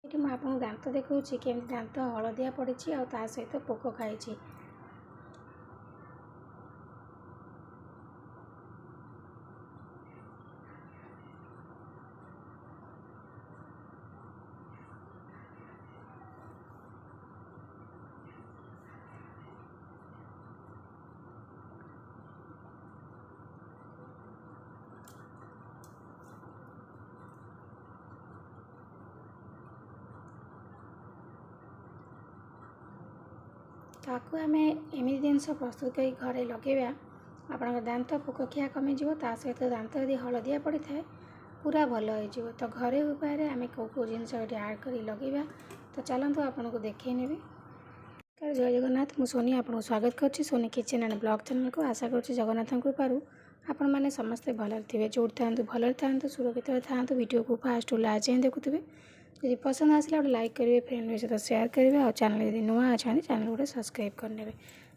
ये मुझे आपको दांत देखा केमती दांत हलदिया पड़ी आ सहित पोक खाई। ताकू आम एमती जिन प्रस्तुत कर घरे लगेगा आपण दांत पोकखिया कमिजो सहित दांत यदि हलदिया पड़ी था पूरा भल हो। तो घरे उपाय आम कौ जिनस आड कर लगेगा। तो चलतु आपन को देखे नेबी। जय जगन्नाथ, मुझे सोनी आपको स्वागत करुच्ची Soni kitchen and blog channel को। आशा करुच्ची जगन्नाथ कृपारू आपण मैंने समस्ते भल थे, जो था भल था सुरक्षित था। वीडियो को फास्ट लास्ट जाए देखुए। यदि पसंद आसला गोटे लाइक करेंगे, फ्रेंड सहित सेयार करेंगे और चैनल यदि नुआ अच्छा चैनल गोटे सब्सक्राइब करने।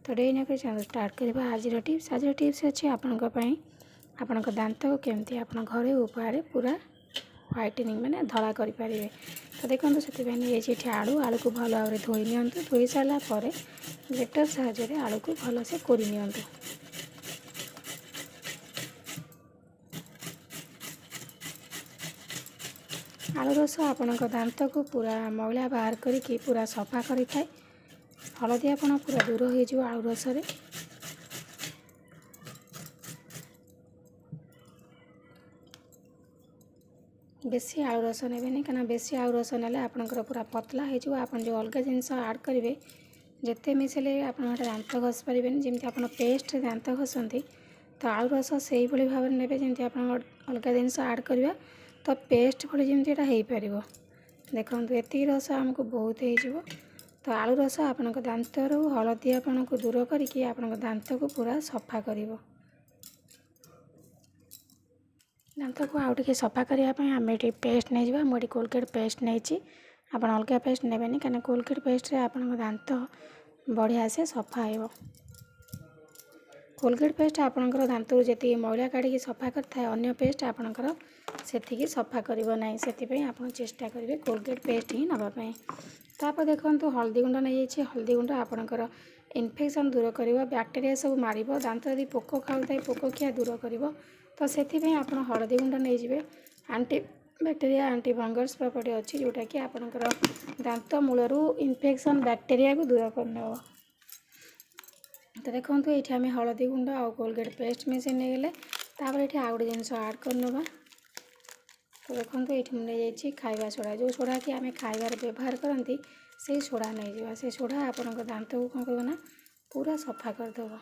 तो डे ना चैनल स्टार्ट करवा। आज टिप्स अच्छे आपण दांत को केमती आप घरे उपाय पूरा व्हाइटनिंग मैंने धला करें। तो देखो से आलू आलू को भल भाव धोई नि धोई सारापर ग्रेटर साहाय्य आलू को भल से कोरी नियंतु। आलू रस आपण दांत को पूरा मैला बाहर करके पूरा सफा करें। हलदियापण पूरा दूर हो आलू रस। बेसी आलू रस ने कहीं बेसी आलू रस ना आपंकर पूरा पतला हो। आप जो अलग जिनस आड करेंगे जिते मिसेले आप दांत घसी पारे जमी आप पेस्ट दांत घसती। तो आलू रस से भाव में ने जमी आप अलग जिनस आड करवा तो पेस्ट भली जमी हो पार। देखो ये रस आमको बहुत हो। तो आलू रस आपण दांत हलदियापण को दूर करके आप दांत को पूरा सफा कर दांत को आउ टे सफा करने आम ये पेस्ट नहीं जावा। मुझे कोलगेट पेस्ट नहीं आप अलग पेस्ट ने कहीं कोलगेट पेस्ट आप दांत बढ़िया से सफा हो। कोलगेट पेस्ट आपणकर दांत को जी मैला काढ़ी सफा करता है अन्य पेस्ट आपणकर से सफा करना से आप चेष्टा करेंगे कोलगेट पेस्ट ही नापी। तापर देखो हल्दी गुंड नहीं जाइए। हल्दी गुंड आपणकर इन्फेक्शन दूर कर बैक्टेरिया सब मार दांत यदि पोक खाऊे पोकखिया दूर कर। तो से आप हल्दी गुंड नहीं जाए। Aunty bacteria aunty fungus property अच्छी जोटा कि आपणकर दांत मूलर इन्फेक्शन बैक्टेरिया को दूर करने। तो देखो ये आम हल्दी गुंड आ कोलगेट पेस्ट मिसेन नहीं गले ये आउ गए जिन आड करना। तो देखो ये नहीं जाइए खाଇବା सोडा जो सोडा कि आम खाइबार व्यवहार करती से सोडा नहीं जावा। से सोडा आपण दांत को कौन करना पूरा सफा करदेव।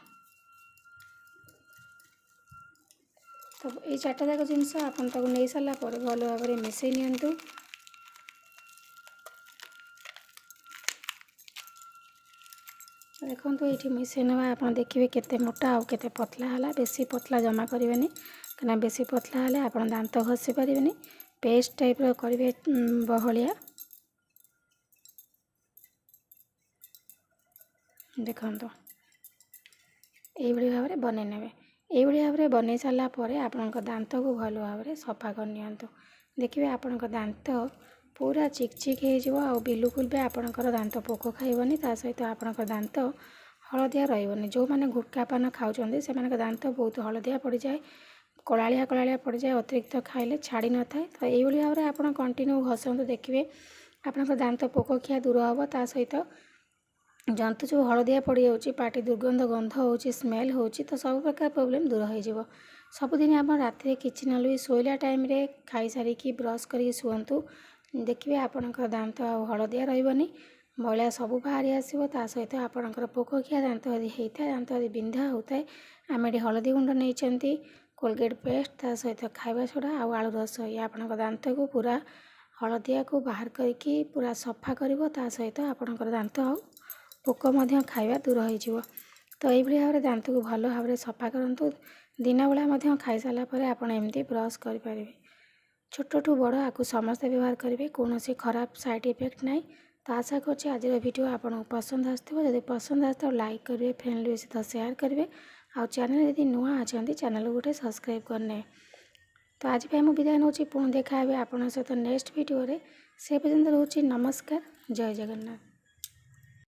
तो ये चार्टा जाक जिनस आप नहीं सारापर भल भाव में मिसई नियंतु। देखो ये मिसई ना आप देखिए केते मोटा और केते पतला है। बेसी पतला जमा करेंगे कहीं बेसी पतला है आप दांत घसी पारे। पेस्ट टाइप करेंगे बहलिया। देखो ये भाव में बन ने ये भाव में बन सारापर आपण दांत को भल भाव में सफा करनी। देखिए आपण दांत पूरा चिकचिक हो बिल्कुल भी आपणकर दांत पोक खाइबनी। सहित आपणकर दांत हलदिया रही। जो मैंने गुटखा पान खाऊँ से दांत बहुत हलदिया पड़ जाए कलालिया कलालिया पड़ जाए अतिरिक्त खाइले छाड़ी न था। तो ये भाव में आप कंटिन्यू घसतु देखिए आपणकर दांत पोकखिया दूर हम। ता सहित जंतु जो हलदिया पड़ जाऊँगी पाटी दुर्गंध गंध हो स्मेल हो तो सब प्रकार प्रोब्लेम दूर हो। सबुदिन आप रात किसी ना शोला टाइम खाई सारिकी ब्रश कर शुंतु। देखिए आपणकर दांत हलदिया रही मैला सब बाहर आसो। सहित आपणकर पोकखिया दांत यदि होता है दांत यदि बिंधा होता है आम ये हलदी गुंड नहीं कोलगेट पेस्ट सहित खाଇବା सोडा आउ आलू रस ये आपणकर दांत को पूरा हलदिया को बाहर करके पूरा सफा कर सहित आपणकर दांत आउ पोक खाଇବା दूर हो। तो ये भाव में दांत को भल भाव में सफा करूँ। दिन बेला खाई सारापर आप एमती ब्रश करें। छोटू बड़ आपको समस्ते व्यवहार करेंगे कौन सी खराब साइड इफेक्ट ना। तो आशा कर आज वीडियो आपको पसंद आसो। पसंद आए तो लाइक करेंगे, फ्रेंड सहित सेयार करेंगे और चैनल यदि नुआ अच्छा चैनल गोटे सब्सक्राइब करने। तो आज मुझे विदाय नौ पुणी देखा आप सहित नेक्स्ट वीडियो रे। ସେ ପର୍ଯ୍ୟନ୍ତ ରହୁଛି। ନମସ୍କାର, ଜୟ ଜଗନ୍ନାଥ।